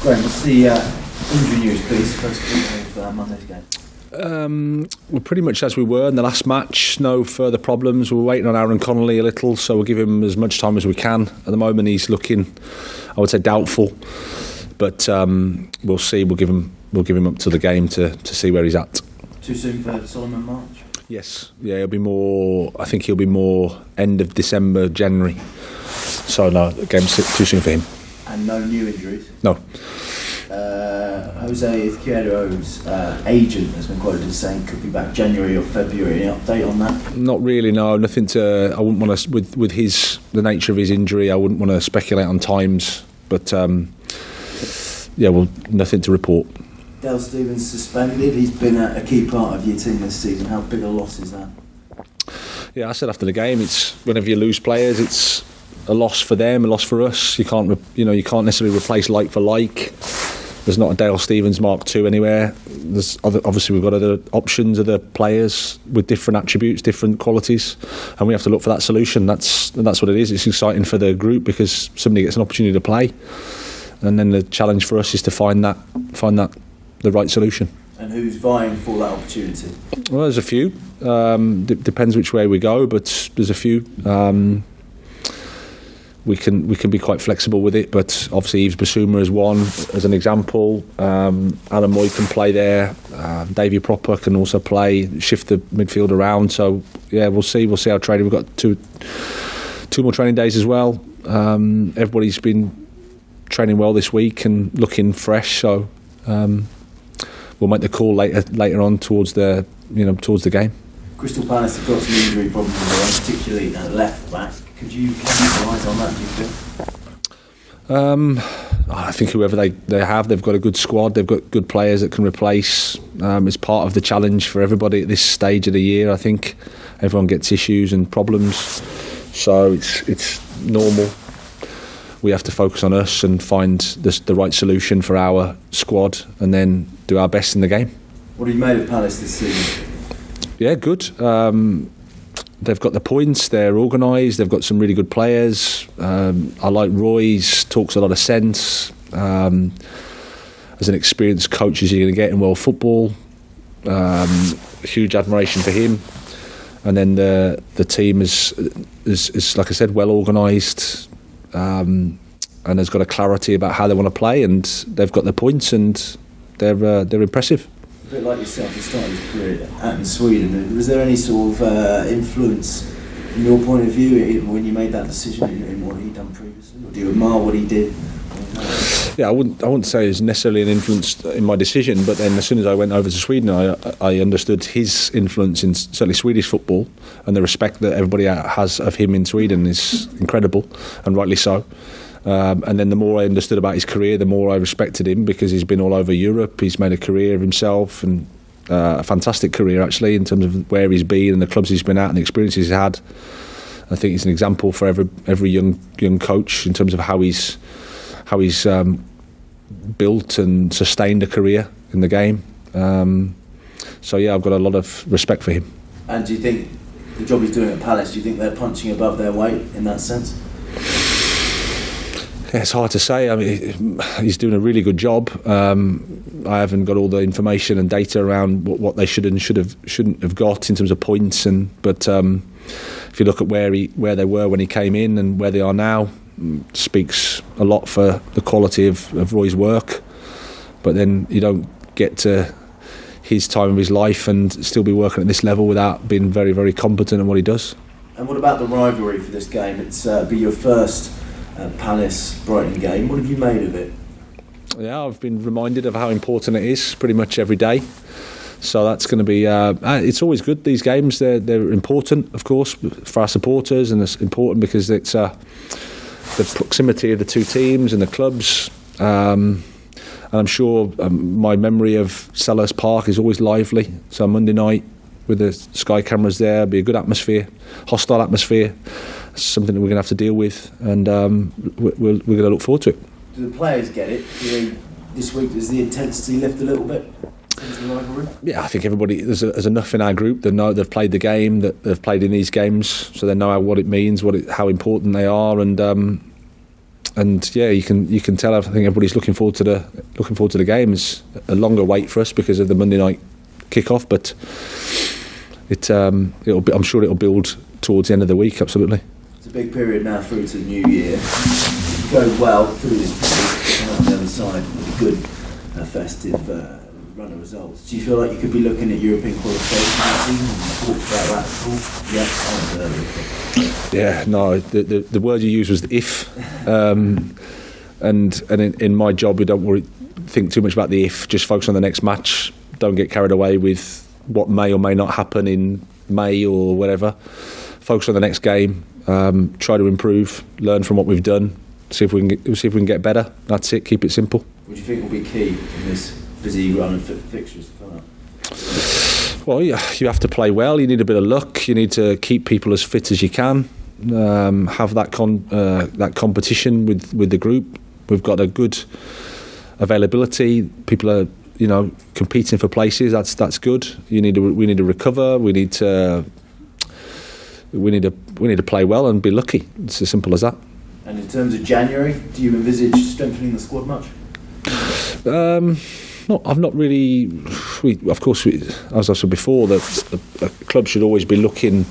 Graham, what's the injury news, please, first of Monday's game? We're pretty much as we were in the last match. No further problems. We're waiting on Aaron Connolly a little, so we'll give him as much time as we can. At the moment, he's looking, I would say, doubtful, but we'll see. We'll give him up to the game to see where he's at. Too soon for Solomon March? Yes, yeah, he'll be more. I think he'll be more end of December, January. So no, the game's too soon for him. And no new injuries? No. Jose Izquierdo's agent has been quoted as saying could be back January or February. Any update on that? Not really, no. Nothing to. I wouldn't want to. With the nature of his injury, I wouldn't want to speculate on times. But yeah, well, nothing to report. Dale Stephens suspended. He's been a key part of your team this season. How big a loss is that? Yeah, I said after the game, it's whenever you lose players, it's a loss for them, a loss for us. You can't necessarily replace like for like. There's not a Dale Stephens Mark II anywhere. Obviously we've got other options, other players with different attributes, different qualities, and we have to look for that solution. That's what it is. It's exciting for the group because somebody gets an opportunity to play, and then the challenge for us is to find that the right solution. And who's vying for that opportunity? Well, there's a few. Depends which way we go, but there's a few. We can be quite flexible with it, but obviously Yves Bissouma is one as an example. Alan Moy can play there. Davy Proper can also play, shift the midfield around. So yeah, we'll see how training. We've got two more training days as well. Everybody's been training well this week and looking fresh. So we'll make the call later on towards the game. Crystal Palace have got some injury problems, particularly at left back. Could you capitalise on that, do you feel? I think whoever they have, they've got a good squad. They've got good players that can replace. It's part of the challenge for everybody at this stage of the year. I think everyone gets issues and problems, so it's normal. We have to focus on us and find the right solution for our squad, and then do our best in the game. What have you made of Palace this season? Yeah, good. They've got the points, they're organised, they've got some really good players. I like Roy's, talks a lot of sense. As an experienced coach as you're going to get in world football. Huge admiration for him. And then the team is like I said, well organised, and has got a clarity about how they want to play, and they've got the points, and they're impressive. A bit like yourself, you started your career out in Sweden. Was there any sort of influence from your point of view when you made that decision in what he'd done previously? Or do you admire what he did? Yeah, I wouldn't say it's necessarily an influence in my decision, but then as soon as I went over to Sweden, I understood his influence in certainly Swedish football, and the respect that everybody has of him in Sweden is incredible, and rightly so. And then the more I understood about his career, the more I respected him, because he's been all over Europe. He's made a career of himself, and a fantastic career actually in terms of where he's been and the clubs he's been at and the experiences he's had. I think he's an example for every young coach in terms of how he's built and sustained a career in the game. So yeah, I've got a lot of respect for him. And do you think the job he's doing at Palace, do you think they're punching above their weight in that sense? It's hard to say. I mean, he's doing a really good job. I haven't got all the information and data around what they shouldn't have got in terms of points. But if you look at where they were when he came in and where they are now, speaks a lot for the quality of Roy's work. But then you don't get to his time of his life and still be working at this level without being very, very competent in what he does. And what about the rivalry for this game? It's be your first Palace-Brighton game. What have you made of it? Yeah, I've been reminded of how important it is pretty much every day. So that's going to be. It's always good. These games, they're important, of course, for our supporters, and it's important because it's the proximity of the two teams and the clubs. And I'm sure my memory of Selhurst Park is always lively. So Monday night with the Sky cameras there, it'll be a good atmosphere, hostile atmosphere. It's something that we're going to have to deal with, and we're going to look forward to it. Do the players get it? This week, does the intensity lift a little bit? Yeah, I think everybody, there's enough in our group that know they've played the game, that they've played in these games, so they know what it means, how important they are, and yeah, you can tell. I think everybody's looking forward to the game. It's a longer wait for us because of the Monday night kick-off, but I'm sure it'll build towards the end of the week. Absolutely. It's a big period now through to the new year. If you go well through this period, and on the other side with a good festive run of results, do you feel like you could be looking at European qualification this season and talk about that at all? Yeah, no. The word you used was if, and in my job we don't think too much about the if. Just focus on the next match. Don't get carried away with what may or may not happen in May or whatever. Focus on the next game. Try to improve. Learn from what we've done. See if we can get better. That's it. Keep it simple. What do you think will be key in this busy run of fixtures coming up? Well, you have to play well. You need a bit of luck. You need to keep people as fit as you can. Have that competition with the group. We've got a good availability. People are competing for places. That's good. We need to recover. We need to play well and be lucky. It's as simple as that. And in terms of January, do you envisage strengthening the squad much? No, I've not really. As I said before, that a club should always be looking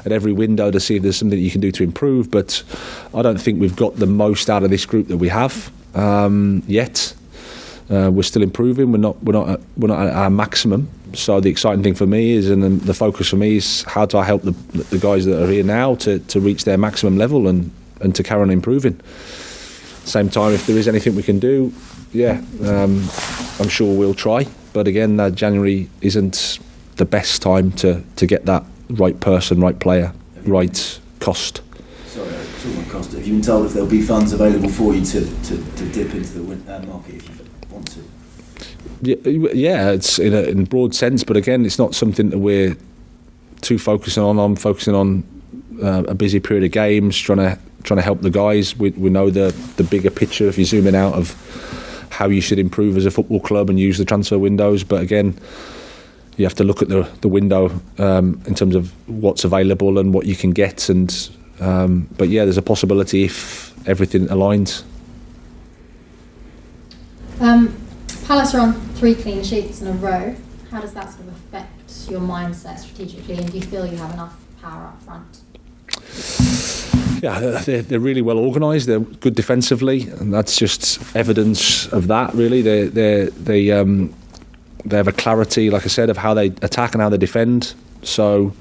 at every window to see if there's something that you can do to improve. But I don't think we've got the most out of this group that we have yet. We're still improving. We're not at our maximum. So the exciting thing for me is, and the focus for me is, how do I help the guys that are here now to reach their maximum level and to carry on improving. Same time, if there is anything we can do, I'm sure we'll try. But again, January isn't the best time to get that right person, right player, right cost. Sorry, talking about cost. Have you been told if there'll be funds available for you to dip into the market if you want to? Yeah, it's in a broad sense, but again, it's not something that we're too focusing on. I'm focusing on a busy period of games, trying to help the guys. We know the bigger picture if you're zooming out of how you should improve as a football club and use the transfer windows. But again, you have to look at the window in terms of what's available and what you can get. But yeah, there's a possibility if everything aligns. Palace are on 3 clean sheets in a row. How does that sort of affect your mindset strategically, and do you feel you have enough power up front? Yeah, they're really well organised. They're good defensively, and that's just evidence of that. Really, they have a clarity, like I said, of how they attack and how they defend. So,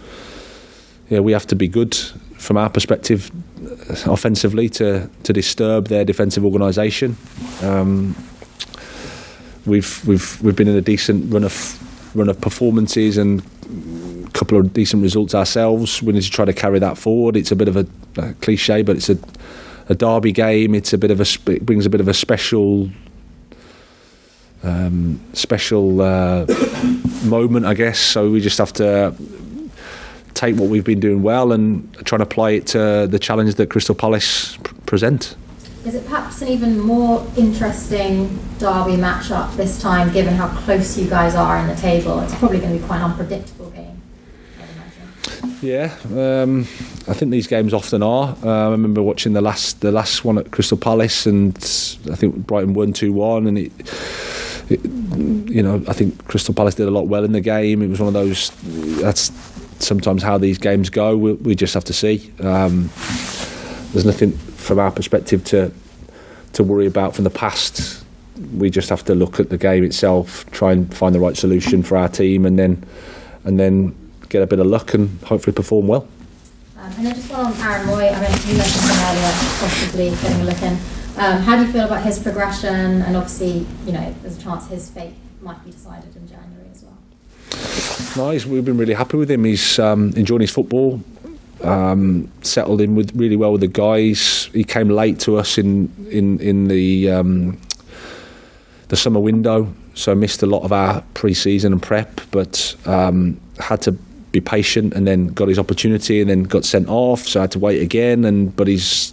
yeah, we have to be good from our perspective offensively to disturb their defensive organisation. We've been in a decent run of performances and a couple of decent results ourselves. We need to try to carry that forward. It's a bit of a cliche, but it's a derby game. It brings a bit of a special moment, I guess. So we just have to take what we've been doing well and try and apply it to the challenge that Crystal Palace present. Is it perhaps an even more interesting derby matchup this time, given how close you guys are in the table? It's probably going to be quite an unpredictable game, I'd imagine. Yeah, I think these games often are. I remember watching the last one at Crystal Palace, and I think Brighton won 2-1, and I think Crystal Palace did a lot well in the game. It was one of those. That's sometimes how these games go. We just have to see. There's nothing from our perspective to worry about from the past. We just have to look at the game itself, try and find the right solution for our team, and then get a bit of luck and hopefully perform well. And then just one on Aaron Moy. I mean, you mentioned him earlier, possibly getting a look in. How do you feel about his progression? And obviously, there's a chance his fate might be decided in January as well. Nice. We've been really happy with him. He's enjoying his football. Settled in really well with the guys. He came late to us in the summer window, so missed a lot of our pre-season and prep, but had to be patient, and then got his opportunity, and then got sent off, so I had to wait again. But his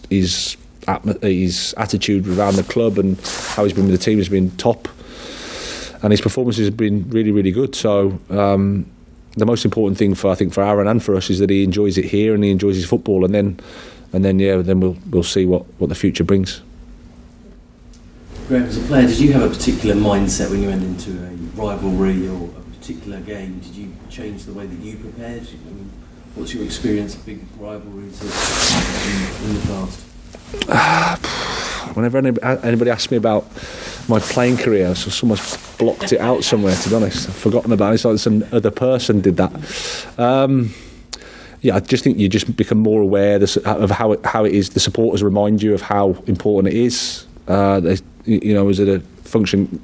attitude around the club and how he's been with the team has been top, and his performances have been really, really good. So the most important thing for Aaron and for us is that he enjoys it here and he enjoys his football, and then we'll see what the future brings. Graham, as a player, did you have a particular mindset when you went into a rivalry or a particular game? Did you change the way that you prepared? I mean, what's your experience of big rivalries in the past? Whenever anybody asks me about my playing career, so someone's blocked it out somewhere, to be honest. I've forgotten about it. It's like some other person did that. I just think you just become more aware of how it is. The supporters remind you of how important it is. I was at a function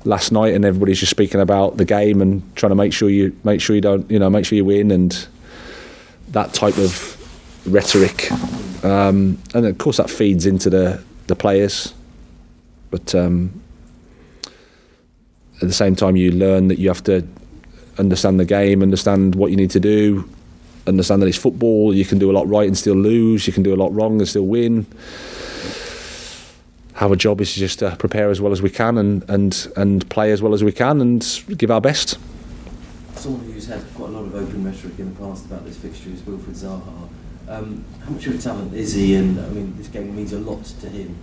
last night and everybody's just speaking about the game and trying to make sure you don't, make sure you win and that type of rhetoric. And of course that feeds into the players. But at the same time you learn that you have to understand the game, understand what you need to do, understand that it's football. You can do a lot right and still lose. You can do a lot wrong and still win. Our job is just to prepare as well as we can and play as well as we can and give our best. Someone who's had quite a lot of open rhetoric in the past about this fixture is Wilfried Zaha. How much of a talent is he? And I mean, this game means a lot to him.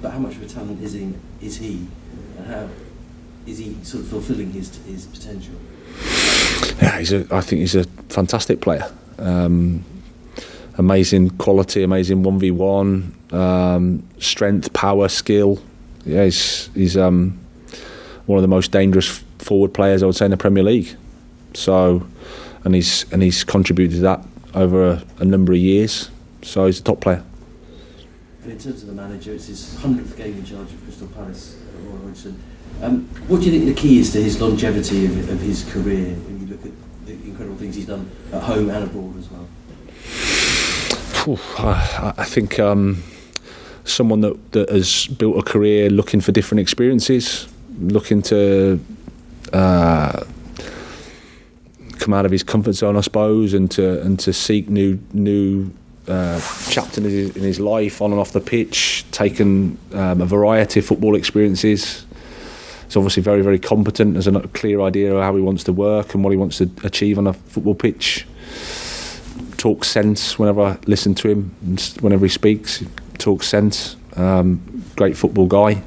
But how much of a talent is he? And how is he sort of fulfilling his potential? Yeah, I think he's a fantastic player. Amazing quality, amazing 1v1, strength, power, skill. Yeah, he's one of the most dangerous forward players I would say in the Premier League. So, and he's contributed to that over a number of years. So he's a top player. And in terms of the manager, it's his 100th game in charge of Crystal Palace, Roy Hodgson. What do you think the key is to his longevity of his career when you look at the incredible things he's done at home and abroad as well? I think someone that has built a career looking for different experiences, looking to come out of his comfort zone, I suppose, and to seek new chapters in his life on and off the pitch, taken a variety of football experiences. He's obviously very, very competent, has a clear idea of how he wants to work and what he wants to achieve on a football pitch. Talks sense whenever I listen to him, and whenever he speaks, he talks sense. Great football guy,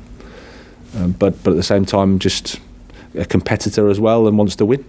but at the same time, just a competitor as well and wants to win.